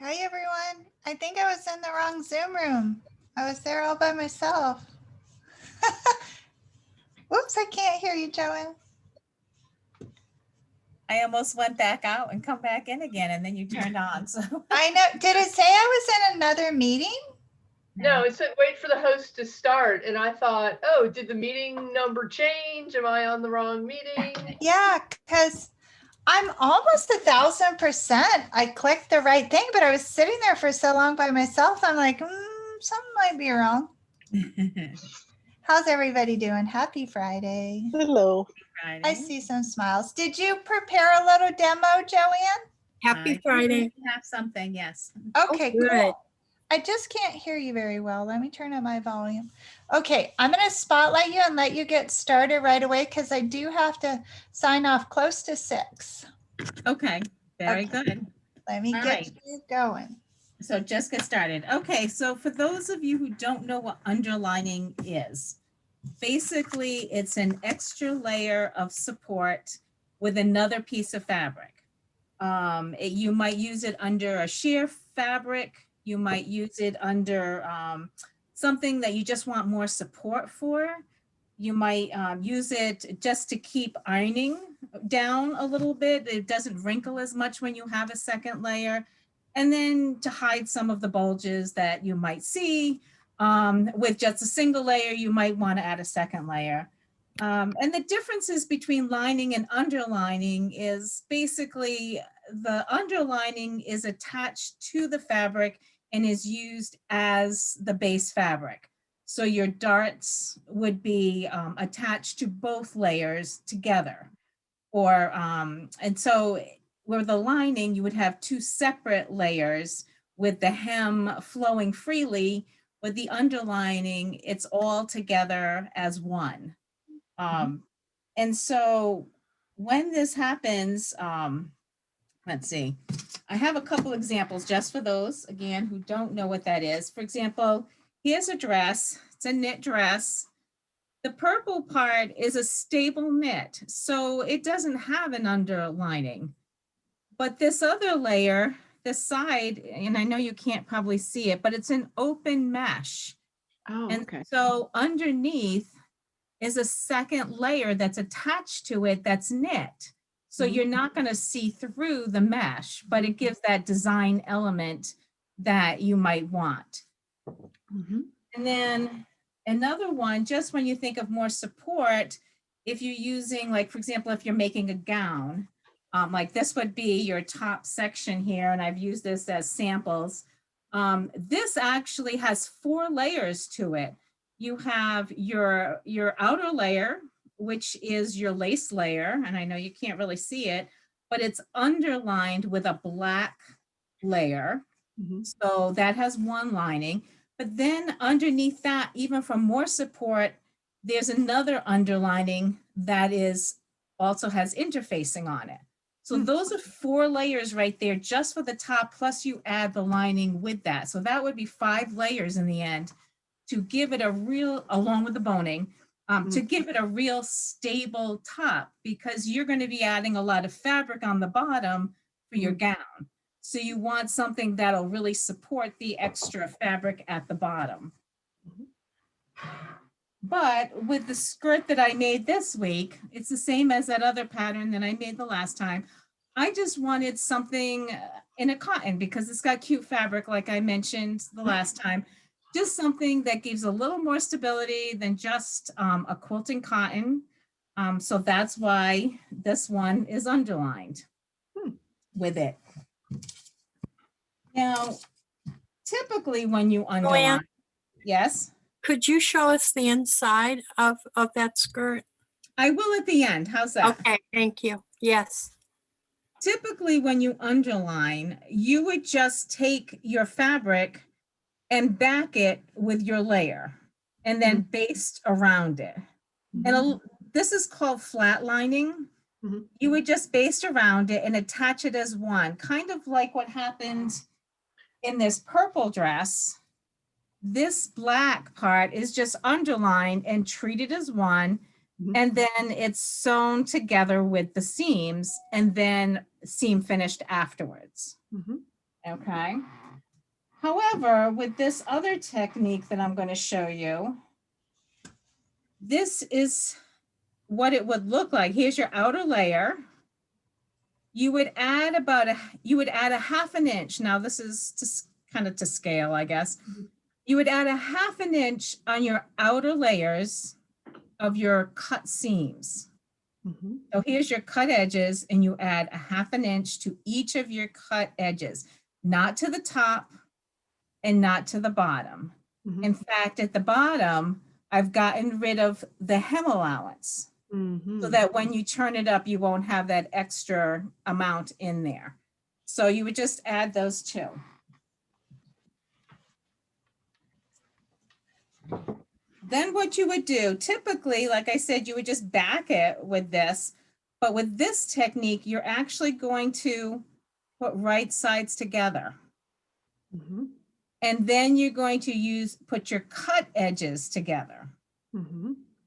Hi, everyone. I think I was in the wrong Zoom room. I was there all by myself. Whoops, I can't hear you, Joanne. I almost went back out and come back in again, and then you turned on. So I know. Did it say I was in another meeting? No, it said wait for the host to start. And I thought, oh, did the meeting number change? Am I on the wrong meeting? Yeah, because I'm almost 1,000%. I clicked the right thing, but I was sitting there for so long by myself. I'm like, something might be wrong. How's everybody doing? Happy Friday. Hello. Friday. I see some smiles. Did you prepare a little demo, Joanne? Happy Friday. Have something, yes. Okay, Good. cool. I just can't hear you very well. Let me turn up my volume. Okay, I'm going to spotlight you and let you get started right away because I do have to sign off close to 6. Okay, very Okay. good. Let me All get right. you going. So just get started. Okay, so for those of you who don't know what underlining is, basically it's an extra layer of support with another piece of fabric. You might use it under a sheer fabric. You might use it under something that you just want more support for. You might use it just to keep ironing down a little bit. It doesn't wrinkle as much when you have a second layer. And then to hide some of the bulges that you might see with just a single layer, you might want to add a second layer. And the differences between lining and underlining is basically the underlining is attached to the fabric and is used as the base fabric. So your darts would be attached to both layers together. Or, and so where the lining, you would have 2 separate layers with the hem flowing freely. With the underlining, it's all together as one. And so when this happens, let's see, I have a couple examples just for those, again, who don't know what that is. For example, here's a dress. It's a knit dress. The purple part is a stable knit, so it doesn't have an underlining. But this other layer, this side, and I know you can't probably see it, but it's an open mesh. Oh, and okay. so underneath is a second layer that's attached to it that's knit. So you're not going to see through the mesh, but it gives that design element that you might want. And then another one, just when you think of more support, if you're using, like, for example, if you're making a gown, like this would be your top section here, and I've used this as samples. This actually has 4 layers to it. You have your outer layer, which is your lace layer, and I know you can't really see it, but it's underlined with a black layer. So that has one lining. But then underneath that, even for more support, there's another underlining that is also has interfacing on it. So those are 4 layers right there just for the top, plus you add the lining with that. So that would be 5 layers in the end to give it a real, along with the boning, to give it a real stable top, because you're going to be adding a lot of fabric on the bottom for your gown. So you want something that'll really support the extra fabric at the bottom. But with the skirt that I made this week, it's the same as that other pattern that I made the last time. I just wanted something in a cotton because it's got cute fabric, like I mentioned the last time. Just something that gives a little more stability than just a quilting cotton. So that's why this one is underlined with it. Now, typically when you underline, Joanne, yes, could you show us the inside of that skirt? I will at the end. How's that? Okay, thank you. Yes. Typically when you underline, you would just take your fabric and back it with your layer and then baste around it. And this is called flatlining. You would just baste around it and attach it as one, kind of like what happened in this purple dress. This black part is just underlined and treated as one, and then it's sewn together with the seams and then seam finished afterwards. Okay. However, with this other technique that I'm going to show you, this is what it would look like. Here's your outer layer. You would add a half an inch. Now this is just kind of to scale, I guess. You would add a half an inch on your outer layers of your cut seams. So here's your cut edges, and you add a half an inch to each of your cut edges, not to the top and not to the bottom. In fact, at the bottom, I've gotten rid of the hem allowance so that when you turn it up, you won't have that extra amount in there. So you would just add those two. Then what you would do, typically, like I said, you would just back it with this, but with this technique, you're actually going to put right sides together. And then you're going to put your cut edges together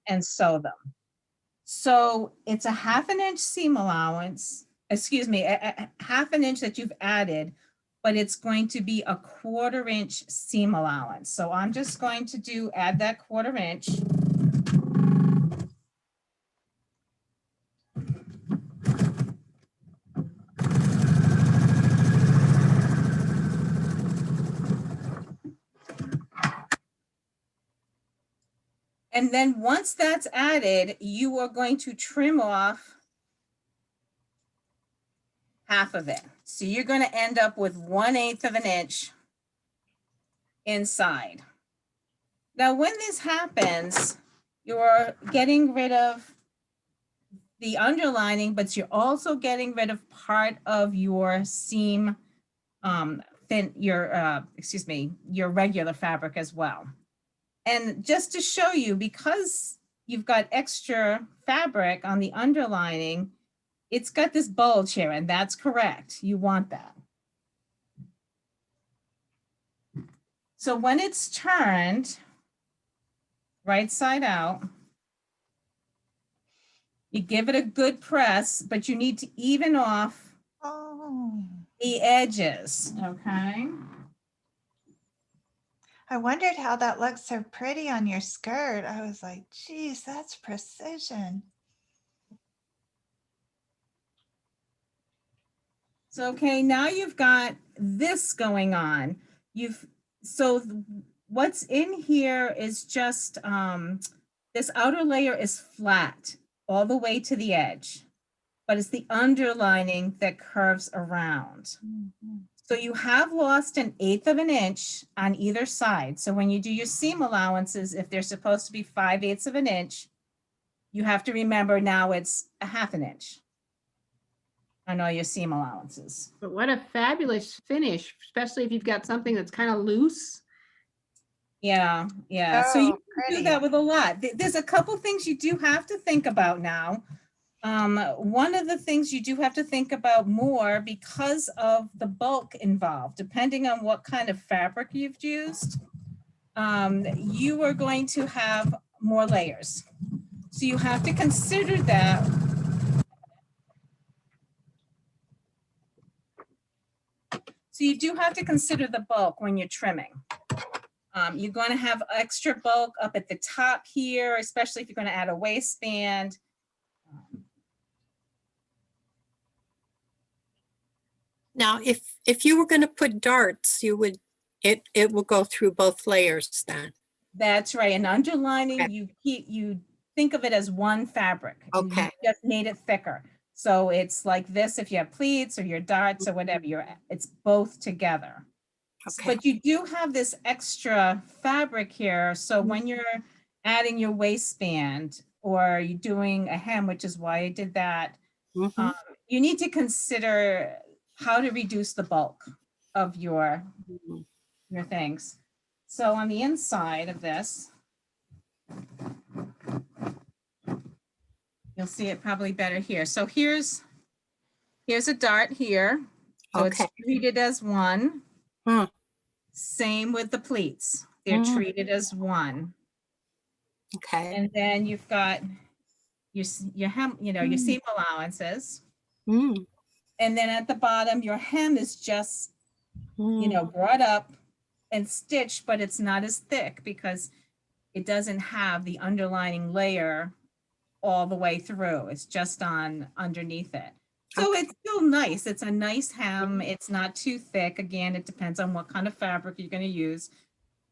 and sew them. So it's a half an inch seam allowance, excuse me, a half an inch that you've added, but it's going to be a 1/4 inch seam allowance. So I'm just going to add that 1/4 inch. And then once that's added, you are going to trim off half of it. So you're going to end up with 1/8 of an inch inside. Now, when this happens, you're getting rid of the underlining, but you're also getting rid of part of your seam, your regular fabric as well. And just to show you, because you've got extra fabric on the underlining, it's got this bulge here, and that's correct. You want that. So when it's turned right side out, you give it a good press, but you need to even off the edges, okay? I wondered how that looks so pretty on your skirt. I was like, geez, that's precision. So, okay, now you've got this going on. So what's in here is just, this outer layer is flat all the way to the edge, but it's the underlining that curves around. So you have lost 1/8 of an inch on either side. So when you do your seam allowances, if they're supposed to be 5/8 of an inch, you have to remember now it's a half an inch on all your seam allowances. But what a fabulous finish, especially if you've got something that's kind of loose. Yeah, yeah. So you Oh, can pretty. do that with a lot. There's a couple things you do have to think about now. One of the things you do have to think about more because of the bulk involved, depending on what kind of fabric you've used, you are going to have more layers. So you have to consider that. So you do have to consider the bulk when you're trimming. You're going to have extra bulk up at the top here, especially if you're going to add a waistband. Now, if you were going to put darts, it will go through both layers then. That's right. And underlining, Okay. you think of it as one fabric. You Okay. just made it thicker. So it's like this if you have pleats or your darts or whatever, it's both together. Okay. But you do have this extra fabric here. So when you're adding your waistband or you're doing a hem, which is why I did that, Mhm. you need to consider how to reduce the bulk of your things. So on the inside of this, you'll see it probably better here. So here's a dart here. So Okay. it's treated as one. Hmm. Same with the pleats. They're Mhm. treated as one. Okay. And then you've got your hem, your seam allowances. Mm. And then at the bottom, your hem is just you know, brought up and stitched, but it's not as thick because it doesn't have the underlining layer all the way through. It's just on underneath it. So it's still nice. It's a nice hem. It's not too thick. Again, it depends on what kind of fabric you're going to use.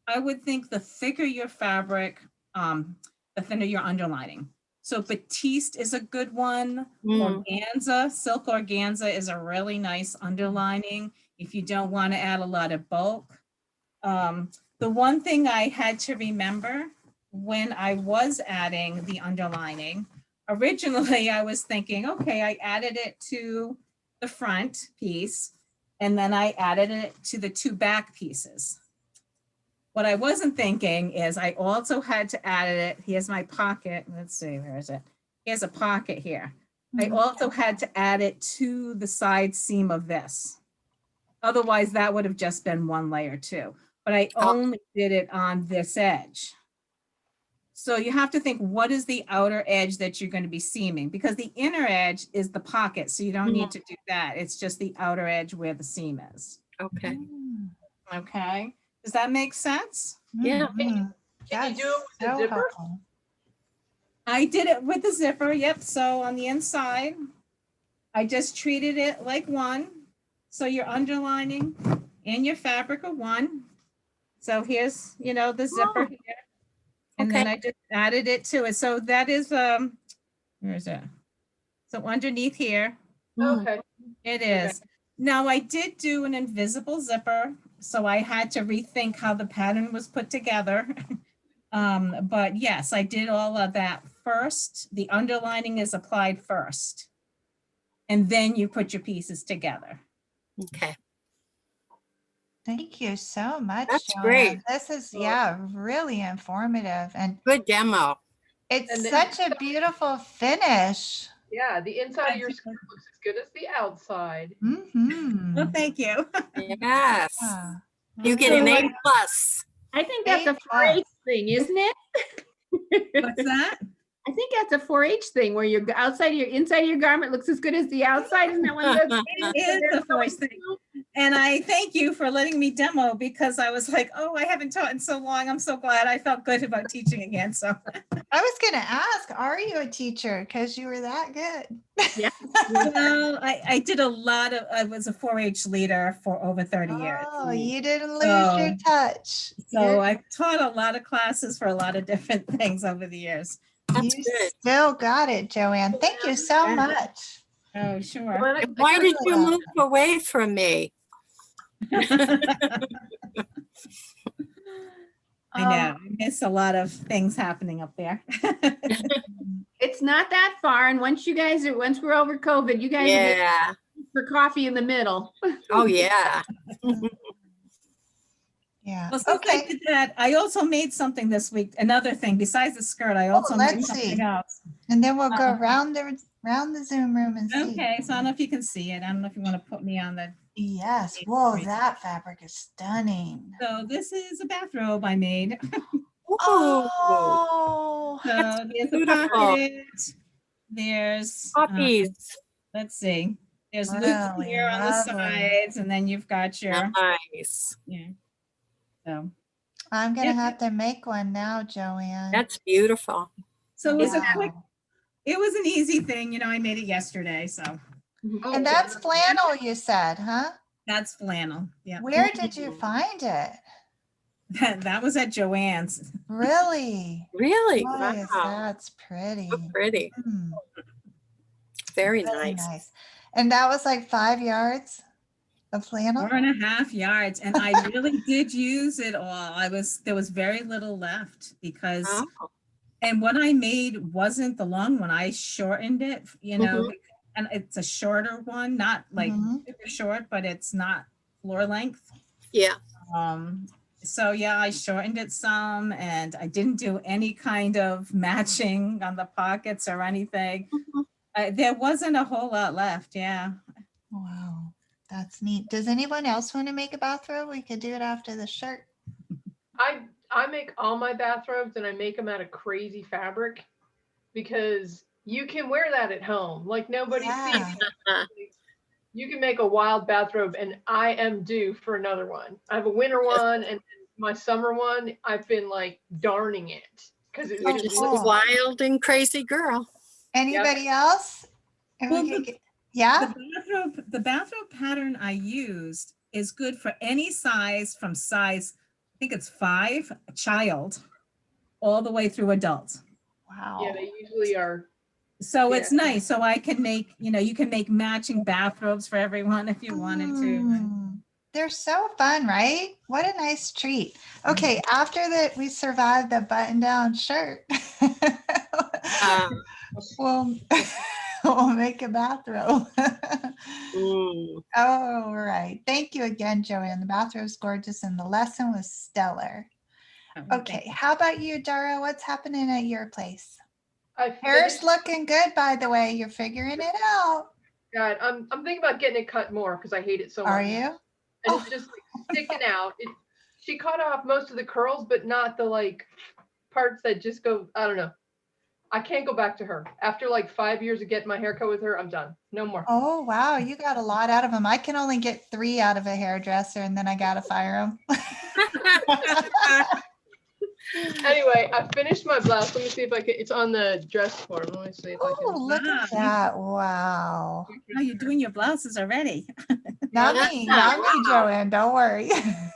I would think the thicker your fabric, the thinner your underlining. So batiste is a good one. Organza, silk organza is a really nice underlining if you don't want to add a lot of bulk. The one thing I had to remember when I was adding the underlining, originally I was thinking, okay, I added it to the front piece and then I added it to the two back pieces. What I wasn't thinking is I also had to add it. Here's my pocket. Let's see, where is it? Here's a pocket here. I also had to add it to the side seam of this. Otherwise, that would have just been one layer too. But I only did it on this edge. So you have to think, what is the outer edge that you're going to be seaming? Because the inner edge is the pocket, so you don't need to do that. It's just the outer edge where the seam is. Okay. Okay. Does that make sense? Yeah. Can you do it with the zipper? helpful. I did it with the zipper. Yep. So on the inside, I just treated it like one. So your underlining and your fabric are one. So here's, you know, the zipper here. And then I just added it to it. So that is, where is it? So underneath here, Okay. it is. Now I did do an invisible zipper, so I had to rethink how the pattern was put together. But yes, I did all of that first. The underlining is applied first. And then you put your pieces together. Okay. Thank you so much, That's Joanne. great. This is, yeah, really informative. And Good demo. it's And then- such a beautiful finish. Yeah, the inside of your skirt looks as good as the outside. Mm-hmm. Well, thank you. Yes. Yeah. You get an A plus. I think that's a A+. 4-H thing, isn't it? What's that? I think that's a 4-H thing where your inside of your garment looks as good as the outside. Isn't that one of those? It is the first thing. And I thank you for letting me demo because I was like, oh, I haven't taught in so long. I'm so glad. I felt good about teaching again. So I was going to ask, are you a teacher? Because you were that good. well, I did a lot of, I was a 4-H leader for over 30 years. Oh, you didn't lose your So- touch. So I taught a lot of classes for a lot of different things over the years. That's You good. still got it, Joanne. Thank you so Yeah. much. Oh, sure. And why did you move away from me? I know. I miss a lot of things happening up there. It's not that far. And once we're over COVID, you guys will get Yeah. for coffee in the middle. Oh, yeah. Yeah. Well, since I Okay. did that, I also made something this week. Another thing besides the skirt, I also made let's something see. else. And then we'll go around the Zoom room and see. Okay, so I don't know if you can see it. I don't know if you want to put me on the. Yes. Whoa, that fabric is stunning. So this is a bathrobe I made. Ooh. Oh, So there's a beautiful. pocket. There's Puppies. let's see. There's loops Really here on the lovely. sides, and then you've got your Nice. yeah. So I'm gonna Yeah. have to make one now, Joanne. That's beautiful. so it was a Wow. quick. It was an easy thing, you know. I made it yesterday, so And that's flannel, you said, huh? that's flannel. Yeah, Where did you find it? that was at Joann's. Really? Really? Boy, Wow. that's pretty. So pretty. Hmm, Very really nice. nice. And that was like 5 yards of flannel? 4.5 yards, and I really did use it all. There was very little left because, Oh, and what I made wasn't the long one. I shortened it, you know, and it's a shorter one, not like Mhm. super short, but it's not floor length. yeah. So yeah, I shortened it some, and I didn't do any kind of matching on the pockets or anything. There wasn't a whole lot left. Yeah. Wow, that's neat. Does anyone else want to make a bathrobe? We could do it after the shirt. I make all my bathrobes and I make them out of crazy fabric because you can wear that at home. Like nobody Yeah. sees. you can make a wild bathrobe, and I am due for another one. I have a winter one, and my summer one, I've been like darning it because it You're was just just a cool. wild and crazy girl. Anybody else? And we Well, could the- get- Yeah, The bathrobe pattern I used is good for any size from size, I think it's 5, a child, all the way through adult. wow. yeah, they usually are. So Yeah. it's nice. So I can make, you can make matching bathrobes for everyone if you wanted to. Mm, they're so fun, right? What a nice treat. Okay, after that we survived the button-down shirt. Um, we'll, we'll make a bathrobe. mm, All right. Thank you again, Joanne. The bathrobe's gorgeous and the lesson was stellar. Okay, how about you, Dara? What's happening at your place? I Hair's finished. looking good, by the way. You're figuring it out. God, I'm thinking about getting it cut more because I hate it so much. Are you? And it's just like sticking out. She cut off most of the curls, but not the like parts that just go. I don't know. I can't go back to her. After like 5 years of getting my hair cut with her, I'm done. No more. Oh, wow. You got a lot out of them. I can only get 3 out of a hairdresser and then I got to fire them. Anyway, I finished my blouse. Let me see if I can. It's on the dress form. Let me see if I Oh, can. look Wow, at that. Wow. Oh, you're doing your blouses already. Not me, Joanne. Don't worry.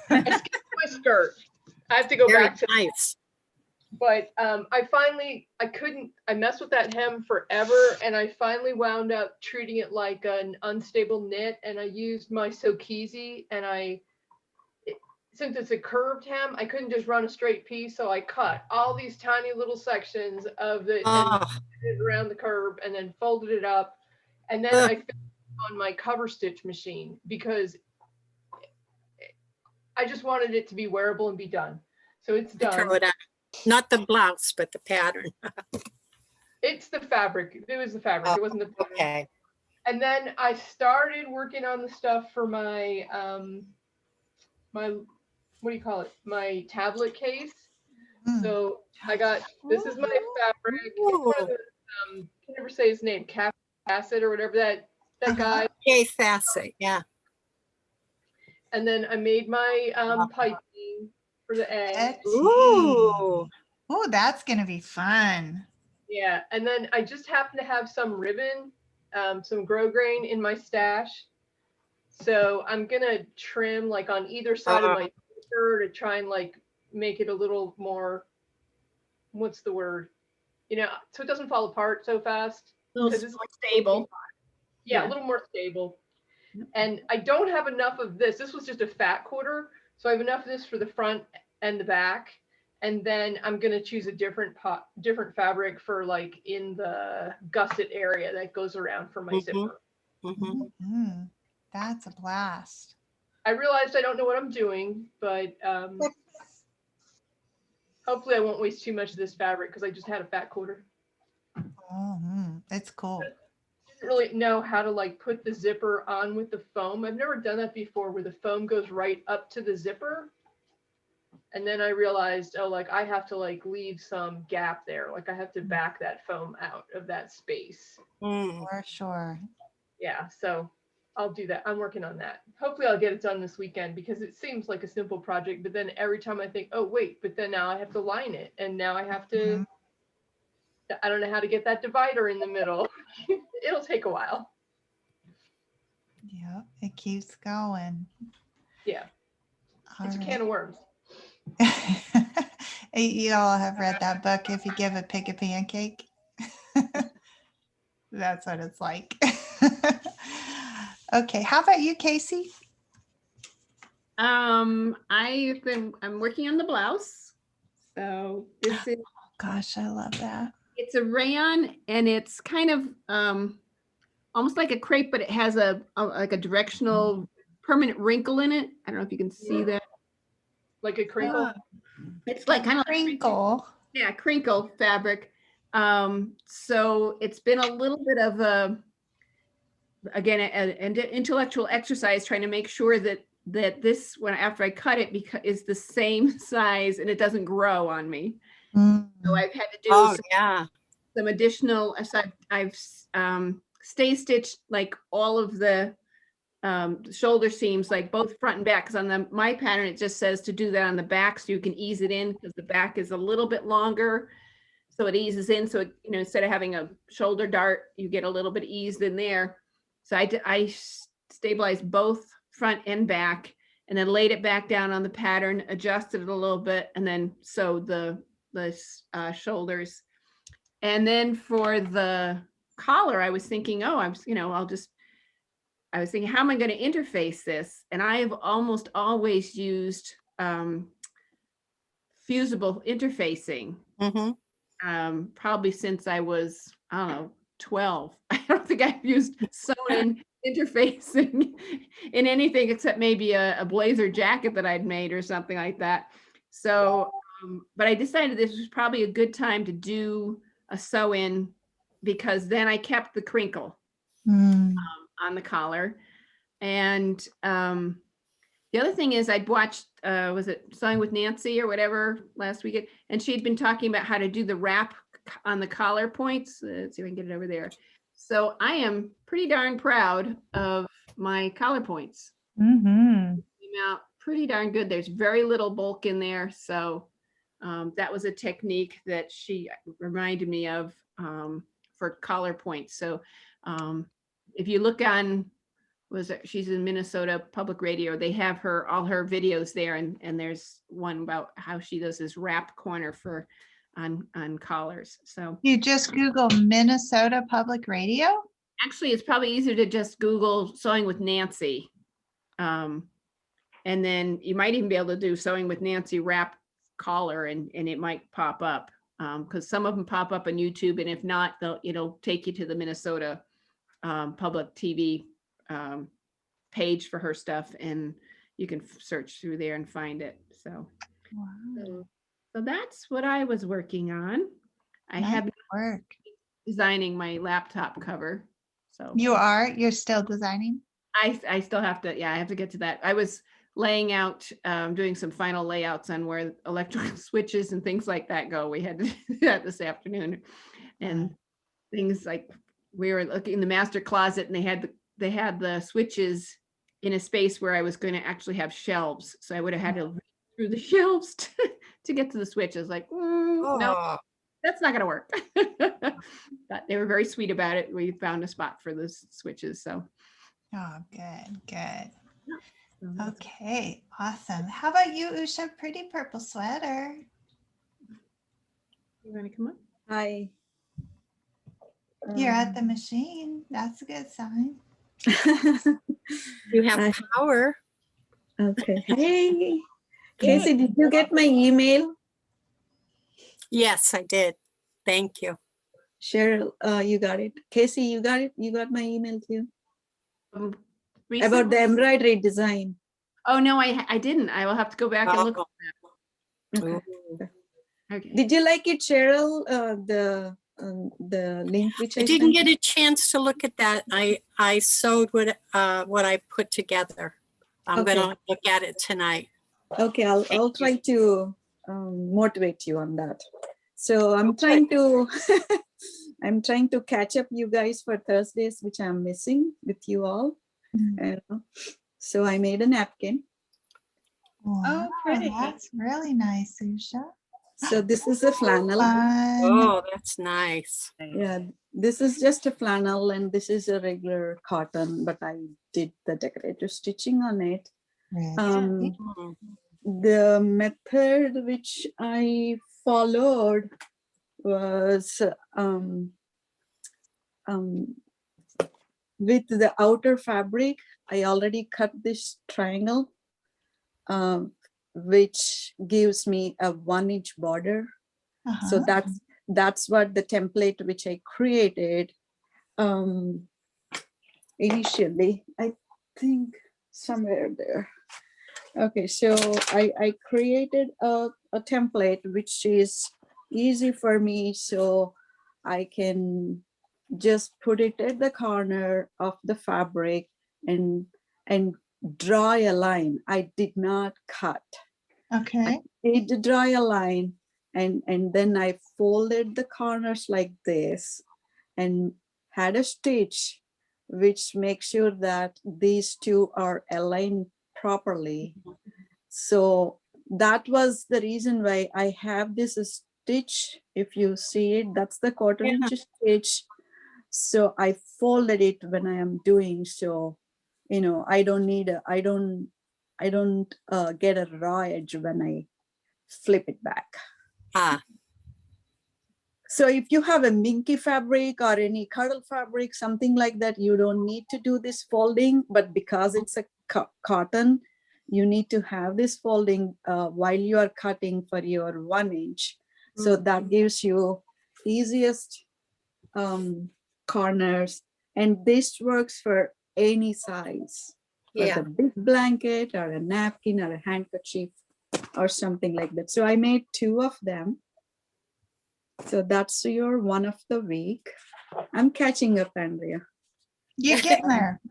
I skipped my skirt. I have to go very back to. nice. But I messed with that hem forever, and I finally wound up treating it like an unstable knit, and I used my Sokisi, and since it's a curved hem, I couldn't just run a straight piece, so I cut all these tiny little sections of it and Oh, it around the curve, and then folded it up, and then Ugh. I finished on my cover stitch machine because I just wanted it to be wearable and be done. So it's throw done. it out. Not the blouse, but the pattern. It's the fabric. It was the fabric. Oh, It wasn't the pattern. Okay. And then I started working on the stuff for my what do you call it? My tablet case. Mm. So I got this is my fabric. It's one of the, I can never say his name, Cap Acid or whatever that guy. Yay, Facet, yeah. And then I made my piping for the egg. Ooh. Oh, that's going to be fun. Yeah, and then I just happen to have some ribbon, some grosgrain in my stash. So I'm gonna trim like on either side of my finger to try and like make it a little more, what's the word? So it doesn't fall apart so fast. A little 'Cause it's more stable. Yeah, Yeah. a little more stable. And I don't have enough of this. This was just a fat quarter. So I have enough of this for the front and the back. And then I'm gonna choose a different fabric for like in the gusset area that goes around for my Mhm. zipper. Mhm. Mhm. That's a blast. I realized I don't know what I'm doing, but hopefully I won't waste too much of this fabric because I just had a fat quarter. It's cool. Didn't really know how to like put the zipper on with the foam. I've never done that before where the foam goes right up to the zipper. And then I realized, oh, like I have to like leave some gap there. Like I have to back that foam out of that space. Mm. For sure. Yeah, so I'll do that. I'm working on that. Hopefully I'll get it done this weekend because it seems like a simple project, but then every time I think, oh wait, but then now I have to line it and now I have to, Mhm. I don't know how to get that divider in the middle. It'll take a while. Yeah, it keeps going. Yeah, All it's a right. can of worms. You all have read that book, If You Give a Pig a Pancake. That's what it's like. Okay, how about you, Casey? I'm working on the blouse. So this is, Gosh, I love that. it's a rayon and it's kind of almost like a crepe, but it has like a directional permanent wrinkle in it. I don't know if you can see that. Like a crinkle. It's like kind of Crinkle. yeah, crinkle fabric. So it's been a little bit of an intellectual exercise trying to make sure that this after I cut it is the same size and it doesn't grow on me. Mm. So I've had to do Oh, yeah. some additional. So I've stay stitched like all of the shoulder seams, like both front and back. Because on my pattern, it just says to do that on the back so you can ease it in because the back is a little bit longer. So it eases in. So, instead of having a shoulder dart, you get a little bit eased in there. So I stabilized both front and back and then laid it back down on the pattern, adjusted it a little bit, and then sewed the shoulders. And then for the collar, I was thinking, I was thinking, how am I going to interface this? And I have almost always used fusible interfacing, probably since I was, 12. I don't think I've used sewn-in interfacing in anything except maybe a blazer jacket that I'd made or something like that. So, but I decided this was probably a good time to do a sew-in because then I kept the crinkle on the collar. And the other thing is I'd watched, was it Sewing with Nancy or whatever last weekend? And she'd been talking about how to do the wrap on the collar points. Let's see if I can get it over there. So I am pretty darn proud of my collar points. Mm-hmm. Came out pretty darn good. There's very little bulk in there. So that was a technique that she reminded me of for collar points. So if you look on, she's in Minnesota Public Radio, they have all her videos there, and there's one about how she does this wrap corner for on collars. So You just Google Minnesota Public Radio? actually it's probably easier to just Google Sewing with Nancy. And then you might even be able to do Sewing with Nancy wrap collar and it might pop up because some of them pop up on YouTube, and if not, it'll take you to the Minnesota Public TV page for her stuff, and you can search through there and find it. So, Wow. so that's what I was working on. I Nice have work. designing my laptop cover. So You're still designing? I still have to, I have to get to that. I was laying out, doing some final layouts on where electrical switches and things like that go. We had to do that this afternoon, and things like we were looking in the master closet, and they had the switches in a space where I was going to actually have shelves. So I would have had to read through the shelves to get to the switches. Like, no, that's not going to work. But they were very sweet about it. We found a spot for the switches. So. Oh, good. So that's- Okay, awesome. How about you, Usha? Pretty purple sweater. You want to come up? Hi. You're at the machine. That's a good sign. You have I- power. Okay. Hey, Casey, did you get my email? Yes, I did. Thank you. Cheryl, you got it. Casey, you got it? You got my email too? About Recently? the embroidery design. Oh, no, I didn't. I will have to go back and look. Okay. Okay. Did you like it, Cheryl? The link which I I didn't sent get a chance to look at that. I sewed what I put together. I'm Okay. gonna look at it tonight. you? Okay, I'll try to motivate you on that. So I'm Okay. trying to I'm trying to catch up you guys for Thursdays, which I'm missing with you all. So I made a napkin. Wow, pretty. that's really nice, Usha. So this is a flannel. Fun. Oh, that's nice. Yeah, this is just a flannel and this is a regular cotton, but I did the decorative stitching on it. Really? Mm. The method which I followed was with the outer fabric. I already cut this triangle, which gives me a 1-inch border. So Uh-huh. that's what the template which I created initially. I think somewhere there. Okay, so I created a template which is easy for me, so I can just put it at the corner of the fabric and draw a line. I did not cut. Okay. Did draw a line and then I folded the corners like this and had a stitch which makes sure that these two are aligned properly. So that was the reason why I have this stitch. If you see it, that's the quarter Yeah. inch stitch. So I folded it when I am doing, so, you know, I don't need a, I don't get a raw edge when I flip it back. Ah, So if you have a minky fabric or any cuddle fabric, something like that, you don't need to do this folding, but because it's a cotton, you need to have this folding while you are cutting for your 1 inch. So that gives you easiest corners, and this works for any size, for yeah. the big blanket or a napkin or a handkerchief or something like that. So I made 2 of them. So that's your one of the week. I'm catching up, Andrea. You're getting there.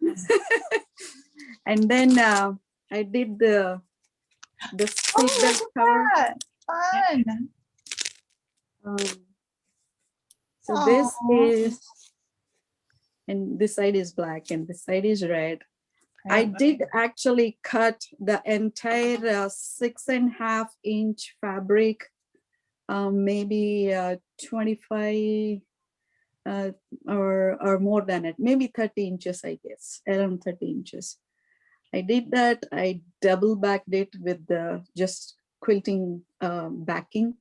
And then I did the seatbelt look at cover. that. Fun. So this Aw. is, and this side is black and this side is red. I did actually cut the entire 6.5 inch fabric, maybe 25 or more than it, maybe 30 inches, I guess, around 30 inches. I did that. I double backed it with the just quilting backing.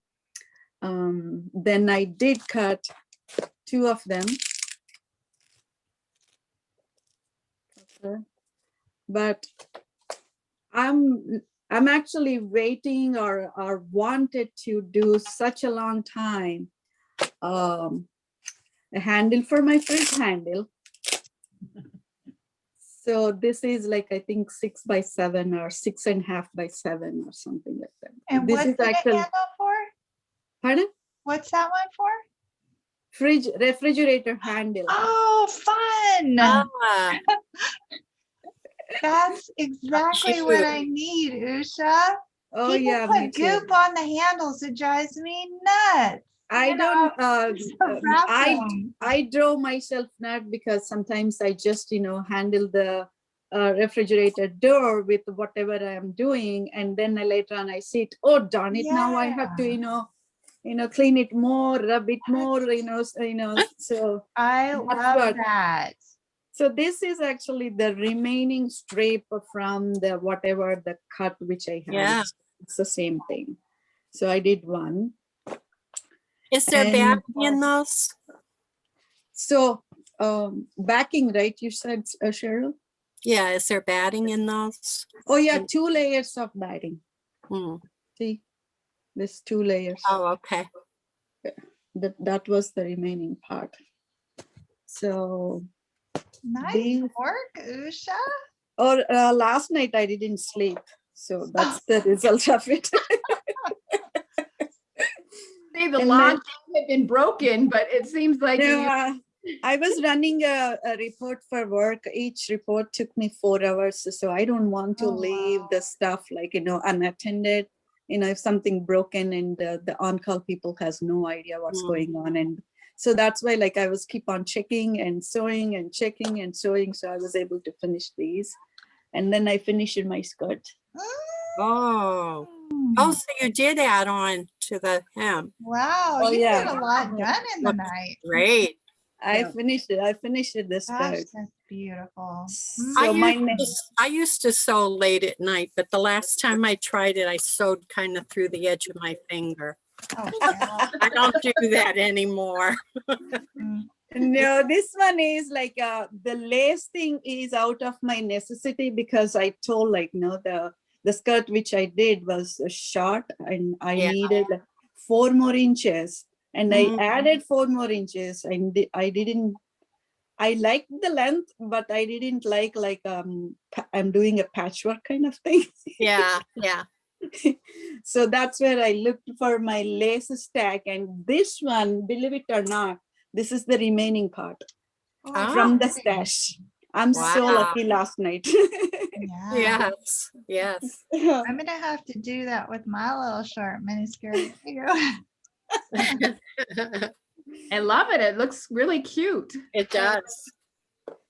Then I did cut 2 of them. Okay. But I'm actually waiting or wanted to do such a long time a handle for my fridge handle. So this is like, I think 6 by 7 or 6.5 by 7 or something like that. And This what's is the actually, handle for? pardon? What's that one for? Refrigerator handle. Oh, fun. Ah, That's exactly what I need, Usha. Oh People yeah, me put too. goop on the handles. It drives me nuts. I you know, don't, So wrap them. I drove myself nuts because sometimes I just, handle the refrigerator door with whatever I am doing. And then later on I see it, oh, darn it, now I have to, clean it more, rub it more, so. I That's love what- that. So this is actually the remaining strip from the whatever the cut which I have. Yeah. It's the same thing. So I did one. is there And- backing in those? So backing, right? You said, Cheryl? Yeah, is there batting in those? Oh yeah, 2 layers of batting. Hmm. See, there's 2 layers. Oh, okay. That was the remaining part. So, Nice These- work, Usha. or last night I didn't sleep. So that's the result of it. Say the And log had been broken, but it seems like you Yeah, I was running a report for work. Each report took me 4 hours. So I don't want to Oh, leave wow. the stuff unattended. If something broken and the on-call people has no idea what's Mm. going on. And so that's why I was keep on checking and sewing and checking and sewing. So I was able to finish these. And then I finished my skirt. Oh, Mm. oh, so you did add on to the hem. Wow, Oh, you yeah. got a lot done in the Look, night. Great. I Yeah. finished it. I finished the Gosh, skirt. that's beautiful. So my I used to sew late at night, but the last time I tried it, I sewed kind of through the edge of my finger. Oh, yeah. I don't do that anymore. Mm. No, this one is like the lace thing is out of my necessity because I told the skirt which I did was short and I Yeah. needed 4 more inches and Mhm. I added 4 more inches and I liked the length, but I didn't like I'm doing a patchwork kind of thing. Yeah, yeah. So that's where I looked for my lace stack and this one, believe it or not, this is the remaining part Ah. from the stash. I'm so Wow. lucky last night. Yeah. Yes, yes. I'm gonna have to do that with my little short miniskirt too. I love it. It looks really cute. It does.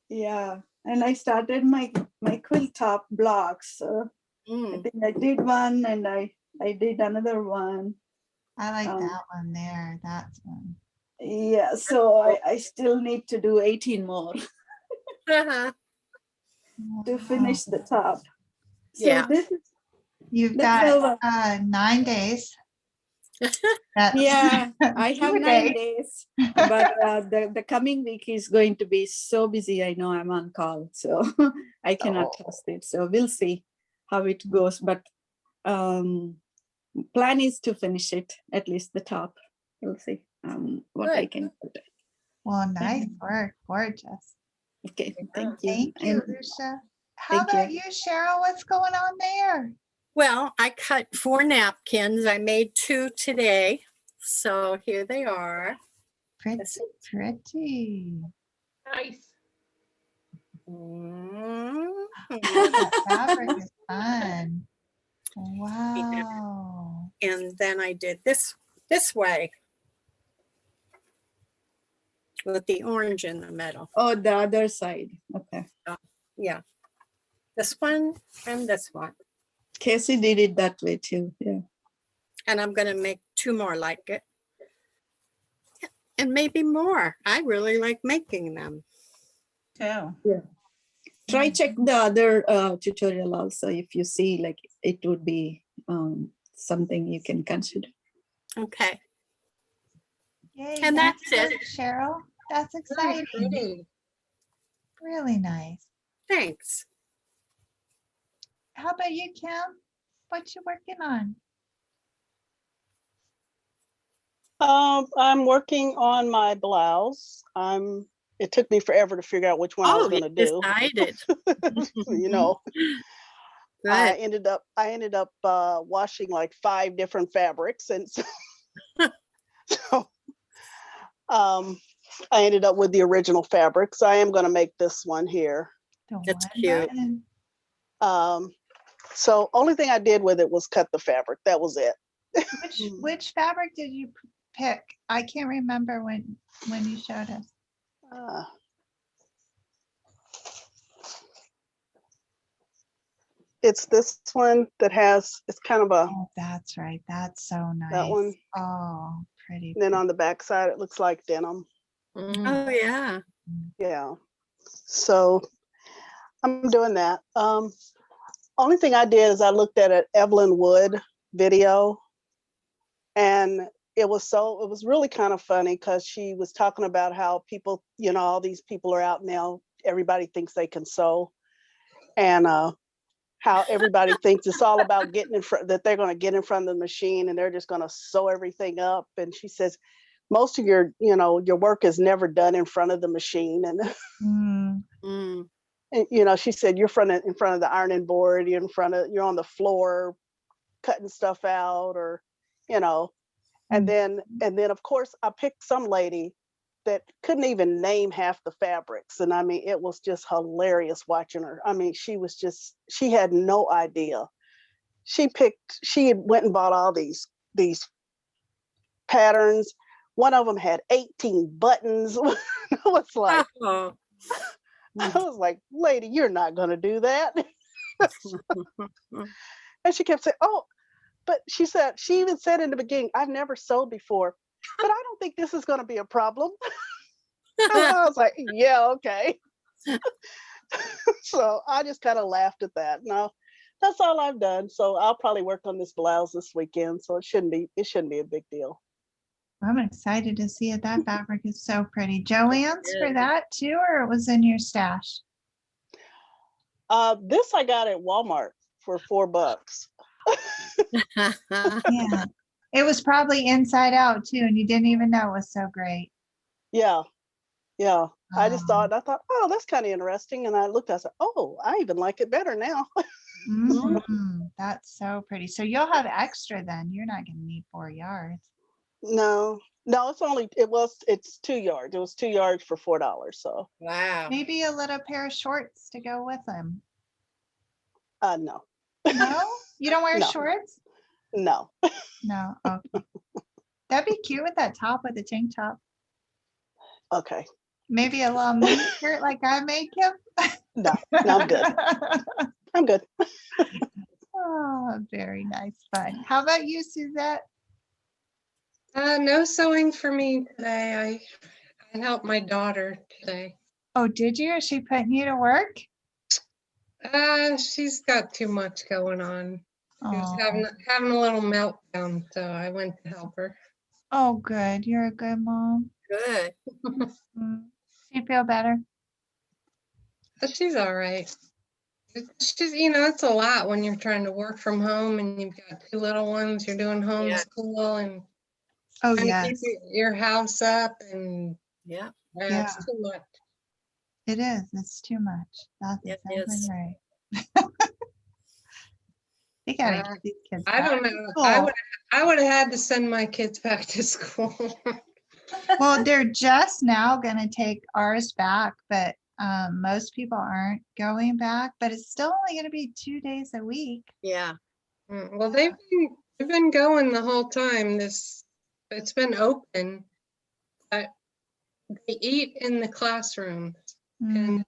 Yeah, and I started my quilt top blocks. So I Mm. think I did one, and I did another one. I like Um, that one there. That's one. Yeah, so I still need to do 18 more Uh-huh. to Wow. finish the top. So Yeah. this is You've that's got how, 9 days. That's yeah, I 2 have a 9 day. days, but the coming week is going to be so busy. I know I'm on call, so I cannot Oh. trust it. So we'll see how it goes. But plan is to finish it, at least the top. We'll see what I Good. can put. Well, nice work. Gorgeous. Okay, thank you. Thank you, And Lucia. How thank you. about you, Cheryl? What's going on there? Well, I cut 4 napkins. I made 2 today. So here they are. Pretty, This- pretty. Nice. Mm. Oh, that fabric is fun. Wow. And then I did this way with the orange in the middle. Oh, the other side. Okay. Yeah. This one and this one. Casey did it that way too. Yeah. And I'm going to make 2 more like it. And maybe more. I really like making them. Too. Try check the other tutorial also if you see like it would be something you can consider. Okay. Yay, And nice that's it. work, Cheryl. That's exciting. Really nice. Thanks. How about you, Kim? What you working on? I'm working on my blouse. It took me forever to figure out which one I was Oh, you going to do. decided. You know, I Good. ended up washing like 5 different fabrics, and so I ended up with the original fabrics. I am going to make this one here. The That's one cute. button. So only thing I did with it was cut the fabric. That was it. Which fabric did you pick? I can't remember when you showed us. Uh, it's this one that has, it's kind of a, Oh, that's right. That's so nice. that one. Oh, pretty. And then on the back side, it looks like denim. Oh, yeah. Yeah. So I'm doing that. Only thing I did is I looked at an Evelyn Wood video, and it was really kind of funny because she was talking about how people, all these people are out now, everybody thinks they can sew, and how everybody thinks it's all about getting in front, that they're going to get in front of the machine and they're just going to sew everything up. And she says, most of your work is never done in front of the machine. And, Mm. and she said, you're in front of the ironing board, you're on the floor cutting stuff out, or, and then of course I picked some lady that couldn't even name half the fabrics. And I mean, it was just hilarious watching her. I mean, she had no idea. She had went and bought all these patterns. One of them had 18 buttons. I was like, Oh. lady, you're not going to do that. And she kept saying, oh, but she even said in the beginning, I've never sewed before, but I don't think this is going to be a problem. I was like, yeah, okay. So I just kind of laughed at that. No, that's all I've done. So I'll probably work on this blouse this weekend. So it shouldn't be a big deal. I'm excited to see it. That fabric is so pretty. Joanne's for is. that too, or it was in your stash? This I got at Walmart for $4. Yeah. It was probably inside out too, and you didn't even know it was so great. Yeah. I just Um, thought, oh, that's kind of interesting. And I looked, I said, oh, I even like it better now. That's so pretty. So you'll have extra then. You're not going to need 4 yards. No, it's 2 yards. It was 2 yards for $4. So Wow. Maybe a little pair of shorts to go with them. no, No? You don't wear No. shorts? no. No. Okay. That'd be cute with that top, with the tank top. Okay. Maybe a little mini skirt like I make him? No, no, I'm good. I'm good. Oh, very nice, fun. How about you, Suzette? No sewing for me today. I helped my daughter today. Oh, did you? Is she putting you to work? She's got too much going on. She was Oh, having a little meltdown, so I went to help her. oh, good. You're a good mom. Good. Mm. You feel better? But she's all right. She's, it's a lot when you're trying to work from home and you've got two little ones. You're doing homeschool and Oh, trying to yes, keep your house up, and Yeah. it's too much. it is. It's too much. That's It exactly is. right. You gotta Uh, get these kids I back don't to know. school. I would have had to send my kids back to school. Well, they're just now gonna take ours back, but most people aren't going back, but it's still only gonna be 2 days a week. Yeah. Well, they've been going the whole time. It's been open. But they eat in the classroom Mm,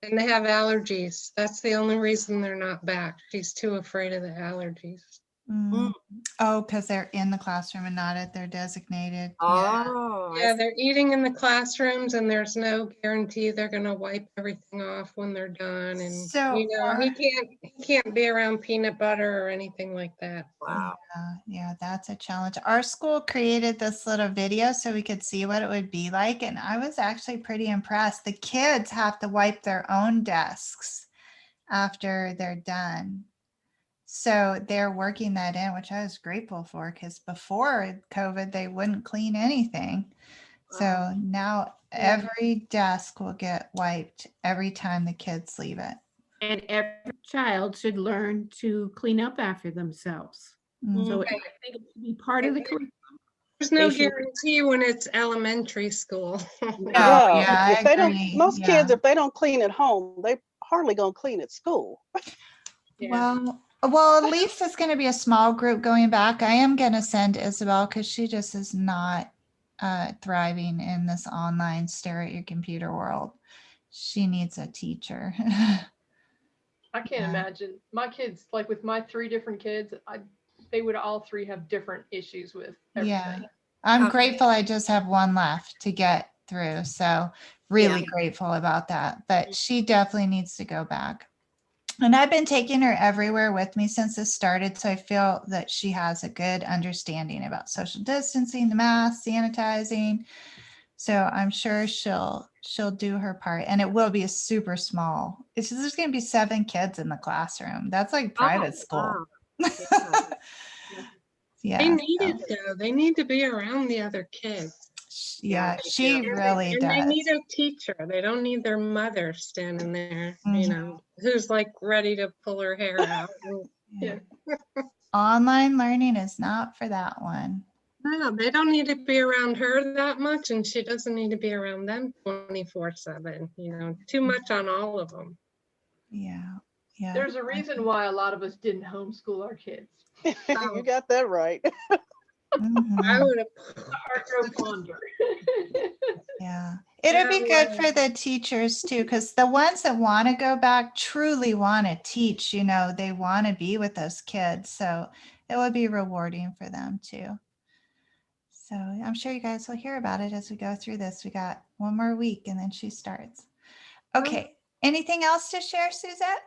and they have allergies. That's the only reason they're not back. She's too afraid of the allergies. mm. Oh, because they're in the classroom and not at their designated. Yeah. Oh, Yeah, they're eating in the classrooms and there's no guarantee they're gonna wipe everything off when they're done. And, So he can't be around peanut butter or anything like that. wow. Yeah, that's a challenge. Our school created this little video so we could see what it would be like, and I was actually pretty impressed. The kids have to wipe their own desks after they're done. So they're working that in, which I was grateful for, because before COVID, they wouldn't clean anything. So Wow. now every desk will get wiped every time the kids leave it. And every child should learn to clean up after themselves. Mhm. So I think it should be part of the curriculum. There's no They should- guarantee when it's elementary school. Oh, yeah, I If they don't, agree. most Yeah. kids, if they don't clean at home, they hardly gonna clean at school. Well, at least it's going to be a small group going back. I am going to send Isabel because she just is not thriving in this online stare at your computer world. She needs a teacher. I can't Yeah. imagine. My kids, like with my 3 different kids, they would all 3 have different issues with Yeah. everything. I'm Okay. grateful I just have one left to get through. So really Yeah. grateful about that. But she definitely needs to go back. And I've been taking her everywhere with me since this started. So I feel that she has a good understanding about social distancing, the mask, sanitizing. So I'm sure she'll do her part. And it will be a super small. There's going to be 7 kids in the classroom. That's like private school. Wow. Yeah. They Yeah. need so- it though. They need to be around the other kids. Yeah, they she do. really And does. they need a teacher. They don't need their mother standing there, Mhm. who's like ready to pull her hair out. Yeah. Online learning is not for that one. No, they don't need to be around her that much, and she doesn't need to be around them 24/7. Too much on all of them. Yeah. Yeah. There's a reason why a lot of us didn't homeschool our kids. You got that right. Mhm. I would have. Art grow ponder. Yeah. It'll be good for the teachers too, because the ones that want to go back truly want to teach, they want to be with those kids. So it would be rewarding for them too. So I'm sure you guys will hear about it as we go through this. We got one more week and then she starts. Okay. Anything else to share, Suzette?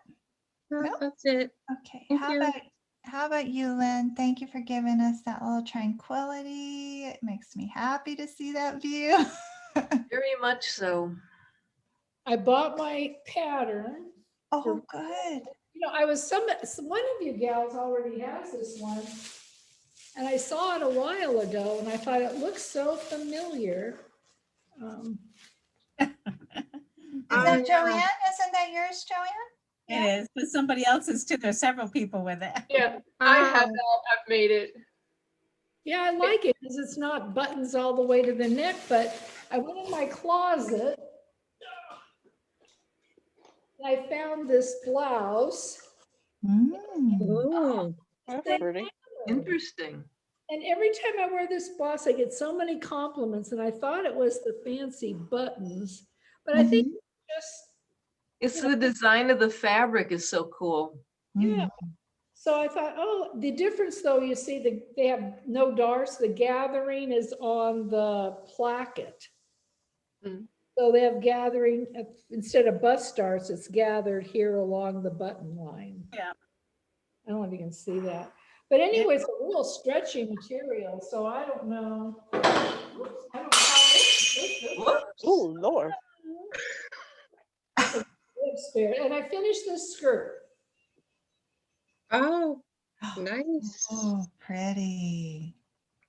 No? That's it. Okay. Thank you. How about you, Lynn? Thank you for giving us that little tranquility. It makes me happy to see that view. Very much so. I bought my pattern. Oh, good. I was one of you gals already has this one. And I saw it a while ago and I thought it looks so familiar. Is that Joanne? Isn't that yours, Joanne? It is, but somebody else's too. There's several people with it. Yeah, I have that. I've made it. Yeah, I like it because it's not buttons all the way to the neck, but I went in my closet. And I found this blouse. Mm. Ooh. That's pretty. Interesting. And every time I wear this blouse, I get so many compliments, and I thought it was the fancy buttons, but I think just, It's the design of the fabric is so cool. yeah. So I thought, oh, the difference though, you see, they have no darts. The gathering is on the placket. Mm. So they have gathering, instead of bust darts, it's gathered here along the button line. Yeah. I don't know if you can see that. But anyway, it's a real stretchy material, so I don't know. Oops, I don't know how this works. Oh, Lord. And I finished this skirt. Oh, nice. Oh, pretty.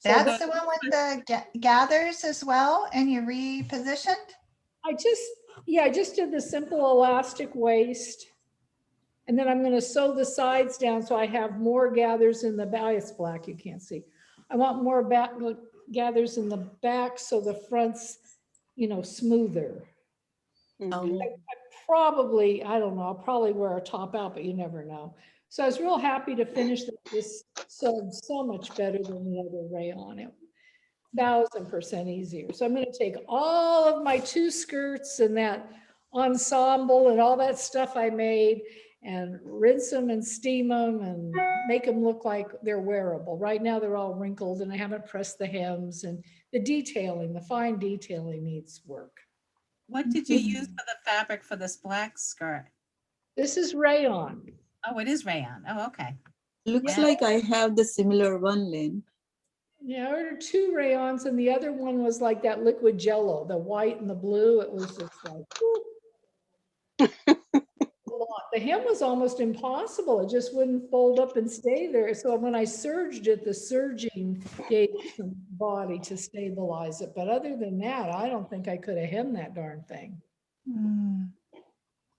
So That's the one with the gathers as well, and you repositioned? I just did the simple elastic waist. And then I'm going to sew the sides down so I have more gathers in the back. It's black, you can't see. I want more back gathers in the back so the front's, smoother. Mhm. Probably, I don't know, I'll probably wear a top out, but you never know. So I was real happy to finish this sewed so much better than the other rayon. It 1000% easier. So I'm going to take all of my 2 skirts and that ensemble and all that stuff I made and rinse them and steam them and make them look like they're wearable. Right now they're all wrinkled and I haven't pressed the hems, and the detailing, the fine detailing needs work. What did you use for the fabric for this black skirt? This is rayon. Oh, it is rayon. Oh, okay. Looks Yeah. like I have the similar one, Lynn. Yeah, I ordered 2 rayons and the other one was like that liquid jello, the white and the blue. It was just like, the hem was almost impossible. It just wouldn't fold up and stay there. So when I serged it, the serging gave it some body to stabilize it. But other than that, I don't think I could have hemmed that darn thing. Mm.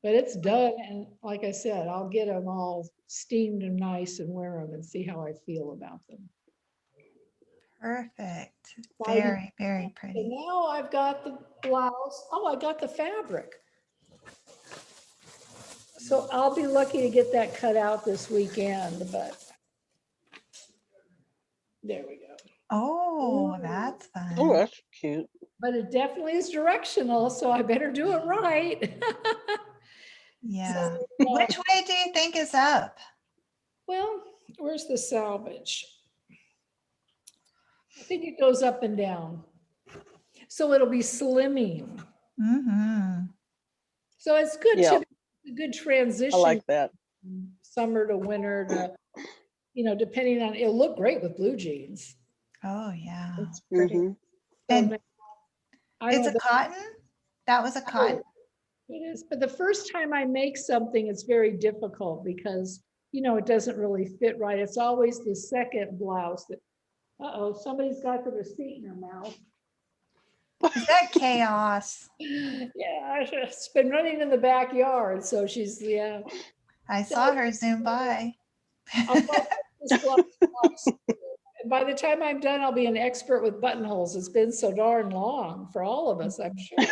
But it's done. And like I said, I'll get them all steamed and nice and wear them and see how I feel about them. Perfect. Fine. Very, very So pretty. now I've got the blouse. Oh, I got the fabric. So I'll be lucky to get that cut out this weekend, but there we go. Oh, that's Oh, fun. that's cute. But it definitely is directional, so I better do it right. Yeah. So, Which way do you think is up? well, where's the salvage? I think it goes up and down. So it'll be slimming. Mm-hmm. So it's good Yeah. to a good transition. I like that. Summer to winter to, depending on, it'll look great with blue jeans. Oh, yeah. It's pretty. Mhm. And I it's don't a cotton? That was a cotton? It is, but the first time I make something, it's very difficult because, it doesn't really fit right. It's always the second blouse that, somebody's got the receipt in their mouth. Is that chaos? Yeah, it's been running in the backyard, so she's, yeah. I saw her zoom by. I'll put this blouse. And by the time I'm done, I'll be an expert with buttonholes. It's been so darn long for all of us, I'm sure.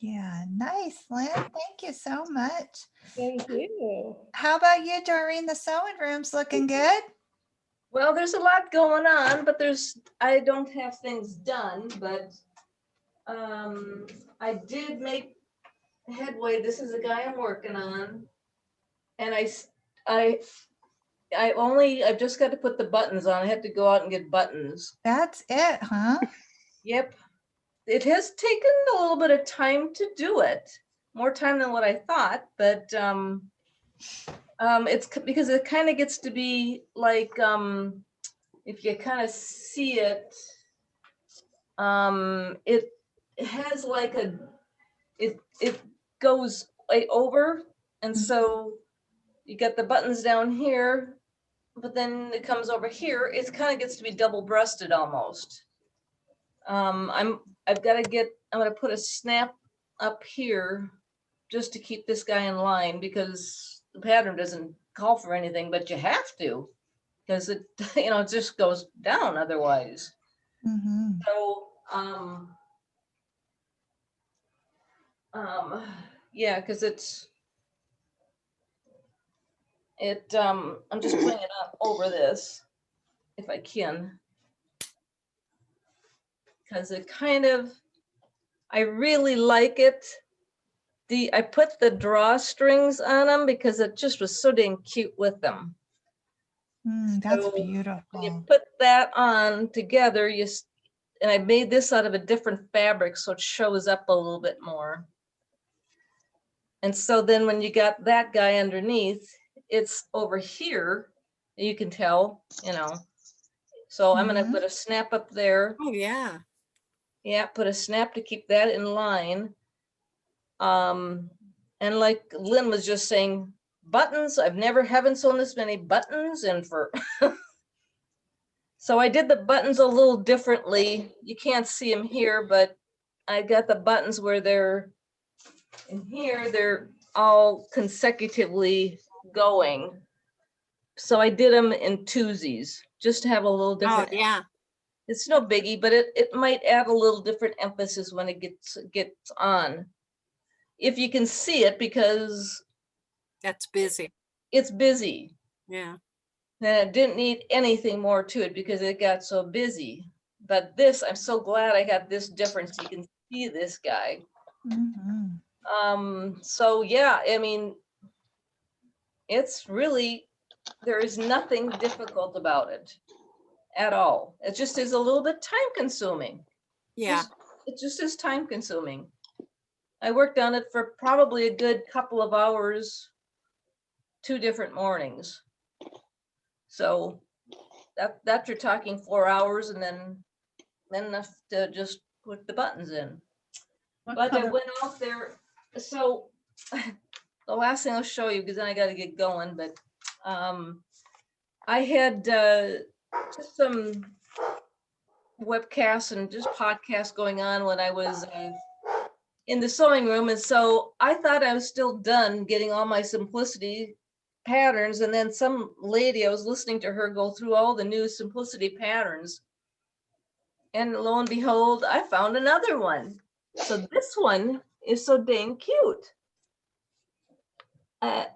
Yeah, nice, Lynn. Thank you so much. Thank you. How about you, Doreen? The sewing room's looking good? Well, there's a lot going on, but I don't have things done, but I did make headway. This is a guy I'm working on. And I've just got to put the buttons on. I have to go out and get buttons. That's it, huh? Yep. It has taken a little bit of time to do it, more time than what I thought, but it's because it kind of gets to be like, if you kind of see it, it has like it goes over, and so you get the buttons down here, but then it comes over here. It kind of gets to be double-breasted almost. I'm gonna put a snap up here just to keep this guy in line because the pattern doesn't call for anything, but you have to because it, it just goes down otherwise. Mm-hmm. So, yeah, because I'm just putting it on over this, if I can. Because it kind of, I really like it. I put the drawstrings on them because it just was so dang cute with them. That's So when you beautiful. put that on together, and I made this out of a different fabric so it shows up a little bit more. And so then when you got that guy underneath, it's over here, you can tell, So I'm gonna put a snap up there. Oh, yeah. Yeah, put a snap to keep that in line. And like Lynn was just saying, buttons, haven't sewn this many buttons and for so I did the buttons a little differently. You can't see them here, but I got the buttons where they're in here, they're all consecutively going. So I did them in twosies, just to have a little Oh, different. yeah. It's no biggie, but it might add a little different emphasis when it gets on. If you can see it, because That's busy. it's busy. Yeah. And it didn't need anything more to it because it got so busy. But this, I'm so glad I got this difference. You can see this guy. So yeah, I mean, it's really, there is nothing difficult about it at all. It just is a little bit time consuming. Yeah. It just is time consuming. I worked on it for probably a good couple of hours, 2 different mornings. So that you're talking 4 hours and then enough to just put the buttons in. What But I color- went out there, so the last thing I'll show you, because then I got to get going, but I had just some webcasts and just podcasts going on when I was in the sewing room. And so I thought I was still done getting all my Simplicity patterns. And then some lady, I was listening to her go through all the new Simplicity patterns. And lo and behold, I found another one. So this one is so dang cute.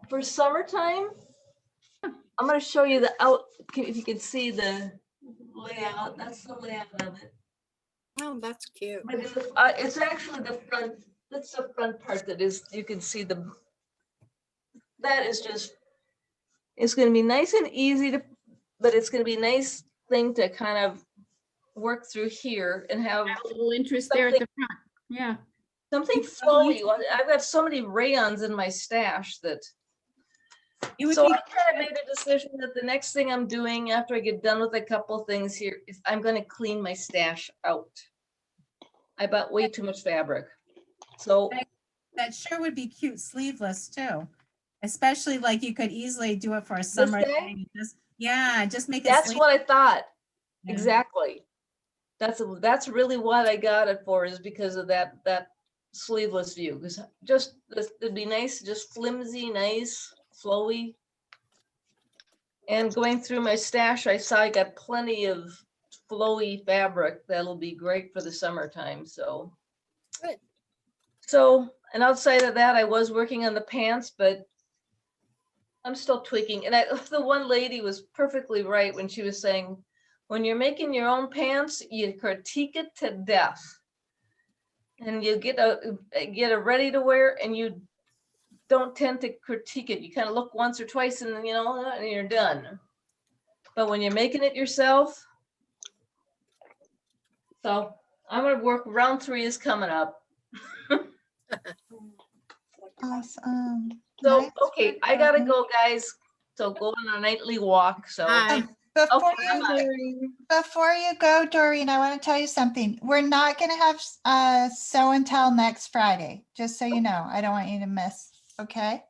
For summertime, I'm going to show you if you can see the layout. That's the layout of it. Oh, that's cute. But it's actually the front. That's the front part that is. You can see that is just. It's going to be nice and easy but it's going to be a nice thing to kind of work through here and have A little interest there at the front. Yeah. something flowy. I've got so many rayons in my stash that. It would So be I kind of made a decision that the next thing I'm doing after I get done with a couple things here is I'm going to clean my stash out. I bought way too much fabric. So that sure would be cute sleeveless too. Especially like you could easily do it for a summer guy? thing. Just make it. that's what I thought. Yeah. Exactly. That's really what I got it for, is because of that sleeveless view. Because just it'd be nice, just flimsy, nice, flowy. And going through my stash, I saw I got plenty of flowy fabric that'll be great for the summertime. So. Good. So, and outside of that, I was working on the pants, but I'm still tweaking. And the one lady was perfectly right when she was saying, when you're making your own pants, you critique it to death. And you get a ready to wear and you don't tend to critique it. You kind of look once or twice and and you're done. But when you're making it yourself, so I'm gonna work, round 3 is coming up. Awesome. So, Nice okay, work, I gotta Courtney. go, guys. So go on a nightly walk, so. Bye. Before Okay, you before you go, Doreen, I want to tell you something. We're not going to have sew and tell next Friday, just so you know. I don't want you to miss. Okay.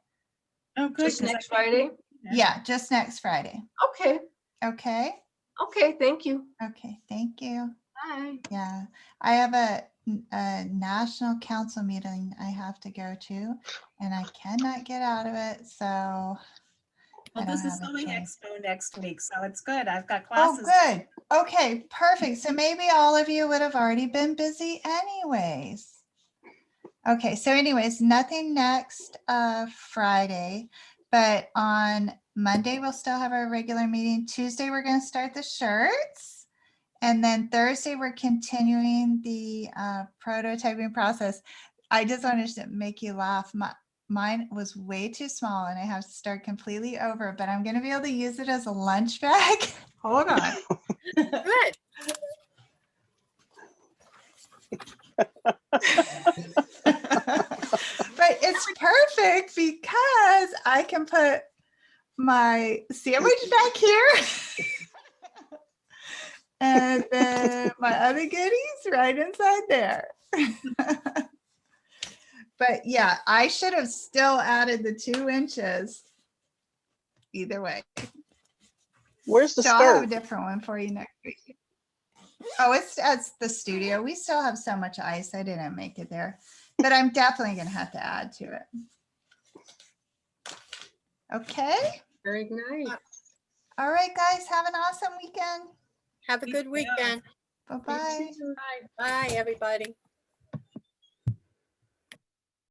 Oh, good. Just 'cause I next think- Friday? Yeah, just next Friday. Okay, Okay. okay, thank you. Okay. Thank you. Bye. Yeah, I have a national council meeting I have to go to, and I cannot get out of it. So. I Well, don't this is have a Sewing choice. Expo next week, so it's good. I've got Oh, classes. good. Okay, perfect. So maybe all of you would have already been busy anyways. Okay, so anyways, nothing next Friday, but on Monday, we'll still have our regular meeting. Tuesday, we're going to start the shirts. And then Thursday, we're continuing the prototyping process. I just wanted to make you laugh. Mine was way too small and I have to start completely over, but I'm going to be able to use it as a lunch bag. Hold on. Good. But it's perfect because I can put my sandwich back here and then my other goodies right inside there. But yeah, I should have still added the 2 inches either way. Where's the So I'll have a skirt? different one for you next week. Oh, it's at the studio. We still have so much ice. I didn't make it there, but I'm definitely going to have to add to it. Okay. Very nice. All right, guys. Have an awesome weekend. Have a good weekend. Bye-bye. Bye, everybody.